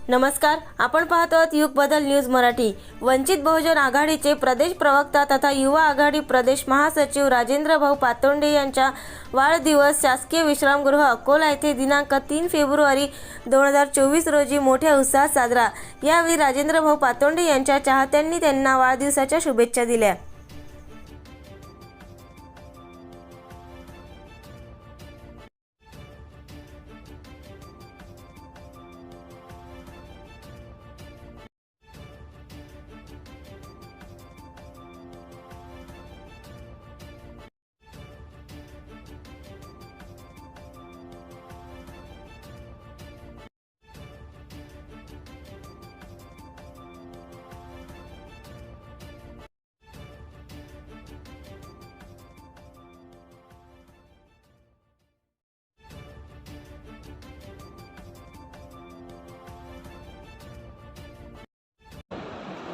नमस्कार, आपण पाहत आहोत युग बदल न्यूज मराठी। वंचित बहुजन आघाडीचे प्रदेश प्रवक्ता तथा युवा आघाडी प्रदेश महासचिव राजेंद्र भाऊ पातोंडे यांचा वाढदिवस शासकीय विश्रामगृह अकोला येथे दिनांक 3 फेब्रुवारी 2024 रोजी मोठ्या उत्साहात साजरा। यावेळी राजेंद्र भाऊ पातोंडे यांच्या चाहत्यांनी त्यांना वाढदिवसाच्या शुभेच्छा दिल्या।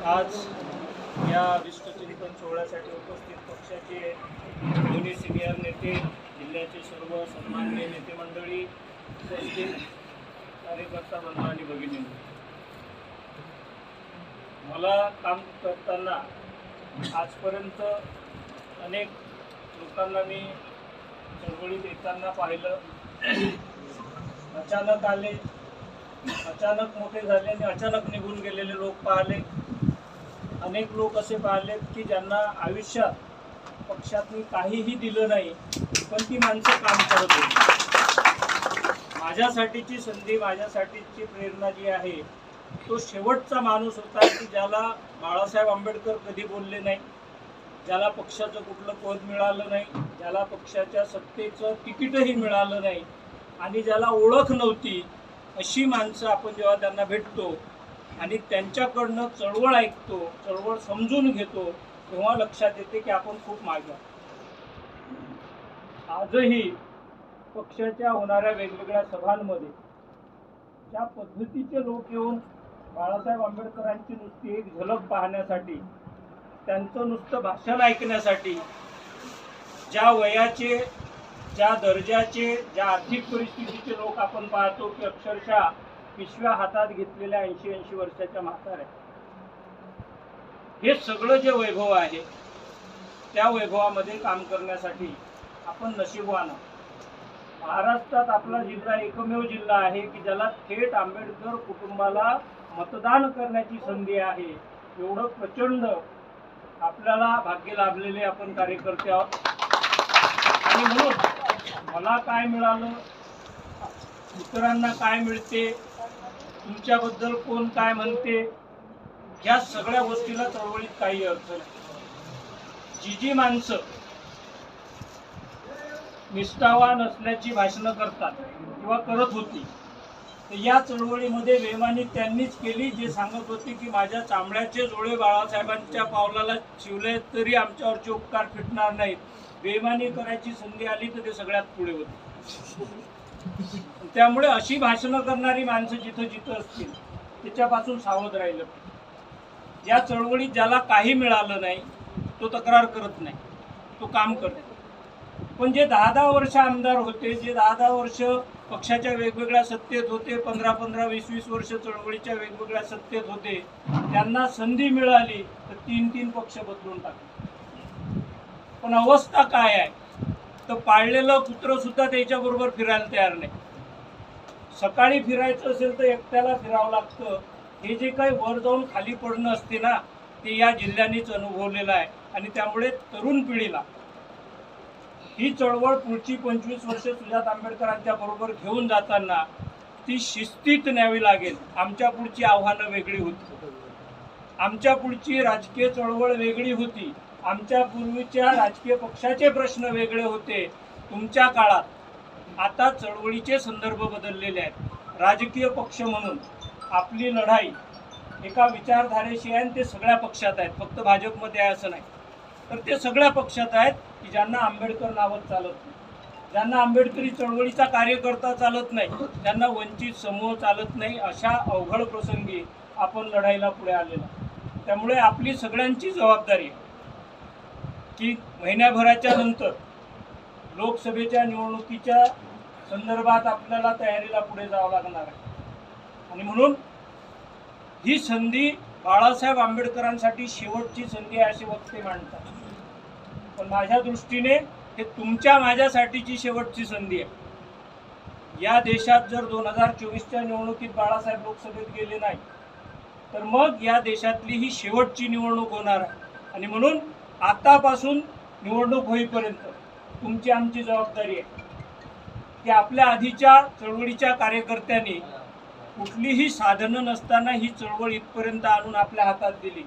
आज या विश्वचिंतन सोहळ्यासाठी उपस्थित पक्षाचे दोन्ही सिनियर नेते, जिल्ह्याचे सर्व सन्माननीय नेते मंडळी, उपस्थित कार्यकर्ता बंधू आणि भगिनी, मला काम करताना आजपर्यंत अनेक लोकांना मी चळवळीत येताना पाहिलं। अचानक आले, अचानक मोठे झाले आणि अचानक निघून गेलेले लोक पाहिले। अनेक लोक असे पाहिले की ज्यांना आयुष्यात पक्षातून काहीही दिलं नाही, पण ती माणसं काम करत होती। माझ्यासाठीची संधी, माझ्यासाठीची प्रेरणा जी आहे, तो शेवटचा माणूस होता की ज्याला बाळासाहेब आंबेडकर कधी बोलले नाही, ज्याला पक्षाचं कुठलं पद मिळालं नाही, ज्याला पक्षाच्या सत्तेचं तिकीटही मिळालं नाही आणि ज्याला ओळख नव्हती, अशी माणसं आपण जेव्हा त्यांना भेटतो आणि त्यांच्याकडनं चळवळ ऐकतो, चळवळ समजून घेतो, तेव्हा लक्षात येते की आपण खूप मागे आहोत। आजही पक्षाच्या होणाऱ्या वेगवेगळ्या सभांमध्ये ज्या पद्धतीचे लोक येऊन बाळासाहेब आंबेडकरांची नुसती एक झलक पाहण्यासाठी, त्यांचं नुसतं भाषण ऐकण्यासाठी, ज्या वयाचे, ज्या दर्जाचे, ज्या आर्थिक परिस्थितीचे लोक आपण पाहतो की अक्षरशः पिशव्या हातात घेतलेल्या 80-80 वर्षाच्या म्हाताऱ्या, हे सगळं जे वैभव आहे त्या वैभवामध्ये काम करण्यासाठी आपण नशीबवान आहोत। महाराष्ट्रात आपला जिल्हा एकमेव जिल्हा आहे की ज्याला थेट आंबेडकर कुटुंबाला मतदान करण्याची संधी आहे। एवढं प्रचंड आपल्याला भाग्य लाभलेले आपण कार्यकर्ते आहोत। आणि म्हणून मला काय मिळालं, इतरांना काय मिळते, तुमच्याबद्दल कोण काय म्हणते, या सगळ्या गोष्टीला चळवळीत काही अर्थ नाही। जी माणसं निष्ठावान असल्याची भाषणं करतात किंवा करत होती, तर या चळवळीमध्ये बेईमानी त्यांनीच केली, जे सांगत होते की माझ्या चांबड्याचे जोडे बाळासाहेबांच्या पावलाला शिवले तरी आमच्यावरचे उपकार फिटणार नाहीत। बेईमानी करायची संधी आली तर ते सगळ्यात पुढे होते। त्यामुळे अशी भाषणं करणारी माणसं जिथं जिथं असतील त्याच्यापासून सावध राहिलं। या चळवळीत ज्याला काही मिळालं नाही तो तक्रार करत नाही, तो काम करतो। पण जे 10-10 वर्ष आमदार होते, जे 10-10 वर्ष पक्षाच्या वेगवेगळ्या सत्तेत होते, 15-15, 20-20 वर्ष चळवळीच्या वेगवेगळ्या सत्तेत होते, त्यांना संधी मिळाली तर 3-3 पक्ष बदलून टाकले। पण अवस्था काय आहे तर पाळलेलं कुत्र सुद्धा त्याच्याबरोबर फिरायला तयार नाही। सकाळी फिरायचं असेल तर एकट्याला फिरावं लागतं। हे जे काही वर जाऊन खाली पडणं असते ना, ते या जिल्ह्यानेच अनुभवलेलं आहे। आणि त्यामुळे तरुण पिढीला ही चळवळ पुढची 25 वर्ष सुजात आंबेडकरांच्या बरोबर घेऊन जाताना ती शिस्तीत न्यावी लागेल। आमच्या पुढची आव्हानं वेगळी होती, आमच्या पुढची राजकीय चळवळ वेगळी होती, आमच्या पूर्वीच्या राजकीय पक्षाचे प्रश्न वेगळे होते। तुमच्या काळात आता चळवळीचे संदर्भ बदललेले आहेत। राजकीय पक्ष म्हणून आपली लढाई एका विचारधारेशी आहे, ते सगळ्या पक्षात आहेत, फक्त भाजपमध्ये आहे असं नाही, तर ते सगळ्या पक्षात आहेत की ज्यांना आंबेडकर नावच चालत नाही, ज्यांना आंबेडकरी चळवळीचा कार्यकर्ता चालत नाही, ज्यांना वंचित समूह चालत नाही। अशा अवघड प्रसंगी आपण लढाईला पुढे आलेलो। त्यामुळे आपली सगळ्यांची जबाबदारी आहे की महिन्याभराच्या नंतर लोकसभेच्या निवडणुकीच्या संदर्भात आपल्याला तयारीला पुढे जावं लागणार आहे। आणि म्हणून ही संधी बाळासाहेब आंबेडकरांसाठी शेवटची संधी आहे असे वक्ते मांडतात. पण माझ्या दृष्टीने हे तुमच्या माझ्यासाठीची शेवटची संधी आहे. या देशात जर 2024च्या निवडणुकीत बाळासाहेब लोकसभेत गेले नाही तर मग या देशातली ही शेवटची निवडणूक होणार आहे. आणि म्हणून आतापासून निवडणूक होईपर्यंत तुमची आमची जबाबदारी आहे की आपल्या आधीच्या चळवळीच्या कार्यकर्त्यांनी कुठलीही साधनं नसताना ही चळवळ इथपर्यंत आणून आपल्या हातात दिली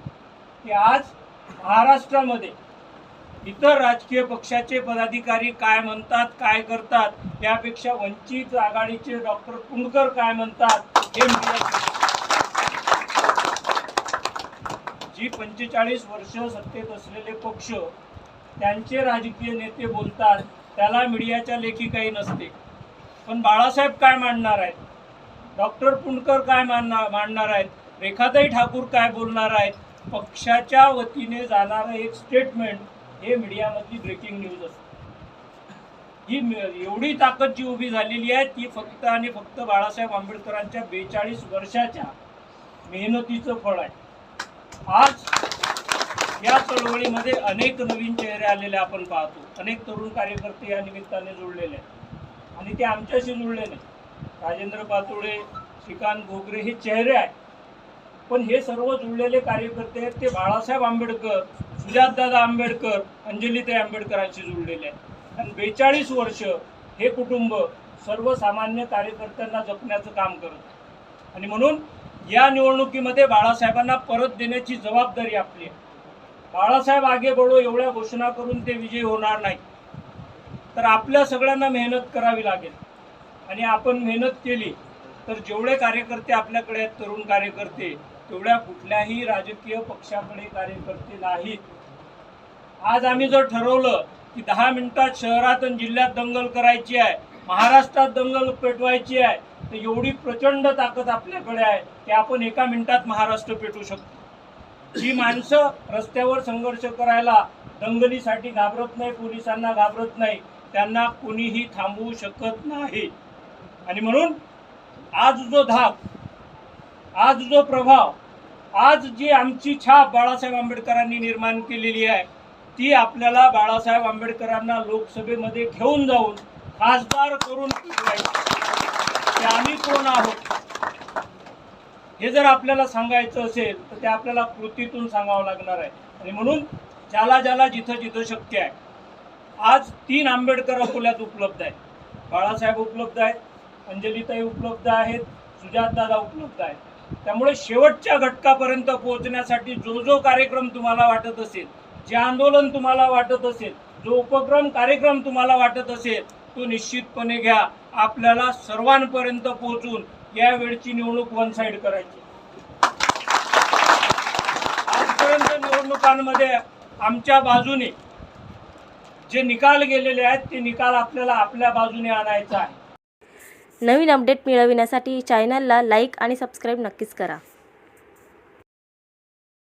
की आज महाराष्ट्रामध्ये इतर राजकीय पक्षाचे पदाधिकारी काय म्हणतात, काय करतात यापेक्षा वंचित आघाडीचे डॉक्टर पुंडकर काय म्हणतात हे जी 45 वर्ष सत्तेत असलेले पक्ष त्यांचे राजकीय नेते बोलतात त्याला मीडियाच्या लेखी काही नसते. पण बाळासाहेब काय मांडणार आहेत, डॉक्टर पुंडकर काय मांडणार आहेत, रेखाताई ठाकूर काय बोलणार आहेत, पक्षाच्या वतीने जाणारं एक स्टेटमेंट हे मीडियामधली ब्रेकिंग न्यूज असते. ही एवढी ताकद जी उभी झालेली आहे ती फक्त आणि फक्त बाळासाहेब आंबेडकरांच्या 42 वर्षाच्या मेहनतीचं फळ आहे. आज या चळवळीमध्ये अनेक नवीन चेहरे आलेले आपण पाहतो. अनेक तरुण कार्यकर्ते या निमित्ताने जुळलेले आहेत आणि ते आमच्याशी जुळले नाही. राजेंद्र पातोडे, श्रीकांत घोगरे हे चेहरे आहेत, पण हे सर्व जुळलेले कार्यकर्ते आहेत ते बाळासाहेब आंबेडकर, सुजातदादा आंबेडकर, अंजलीताई आंबेडकरांशी जुळलेले आहेत. आणि 42 वर्ष हे कुटुंब सर्वसामान्य कार्यकर्त्यांना जपण्याचं काम करत आणि म्हणून या निवडणुकीमध्ये बाळासाहेबांना परत देण्याची जबाबदारी आपली आहे. बाळासाहेब आगे बढो एवढ्या घोषणा करून ते विजयी होणार नाही, तर आपल्या सगळ्यांना मेहनत करावी लागेल. आणि आपण मेहनत केली तर जेवढे कार्यकर्ते आपल्याकडे आहेत, तरुण कार्यकर्ते, तेवढ्या कुठल्याही राजकीय पक्षाकडे कार्यकर्ते नाहीत. आज आम्ही जर ठरवलं की 10 मिनिटात शहरात आणि जिल्ह्यात दंगल करायची आहे, महाराष्ट्रात दंगल पेटवायची आहे, तर एवढी प्रचंड ताकद आपल्याकडे आहे की आपण 1 मिनिटात महाराष्ट्र पेटवू शकतो. जी माणसं रस्त्यावर संघर्ष करायला दंगलीसाठी घाबरत नाही, पोलिसांना घाबरत नाही, त्यांना कोणीही थांबवू शकत नाही. आणि म्हणून आज जो धाक, आज जो प्रभाव, आज जी आमची छाप बाळासाहेब आंबेडकरांनी निर्माण केलेली आहे ती आपल्याला बाळासाहेब आंबेडकरांना लोकसभेमध्ये घेऊन जाऊन खासदार करून की आम्ही कोण आहोत हे जर आपल्याला सांगायचं असेल तर ते आपल्याला कृतीतून सांगावं लागणार आहे. आणि म्हणून ज्याला ज्याला जिथं जिथं शक्य आहे, आज 3 आंबेडकर अकोल्यात उपलब्ध आहेत. बाळासाहेब उपलब्ध आहेत, अंजलीताई उपलब्ध आहेत, सुजातदादा उपलब्ध आहेत. त्यामुळे शेवटच्या घटकापर्यंत पोहोचण्यासाठी जो जो कार्यक्रम तुम्हाला वाटत असेल, जे आंदोलन तुम्हाला वाटत असेल, जो उपक्रम कार्यक्रम तुम्हाला वाटत असेल, तो निश्चितपणे घ्या. आपल्याला सर्वांपर्यंत पोहोचून या वेळची निवडणूक वन साईड करायची. आजपर्यंत निवडणुकांमध्ये आमच्या बाजूने जे निकाल गेलेले आहेत ते निकाल आपल्याला आपल्या बाजूने आणायचा आहे. नवीन अपडेट मिळविण्यासाठी चॅनलला लाईक आणि सबस्क्राईब नक्कीच करा.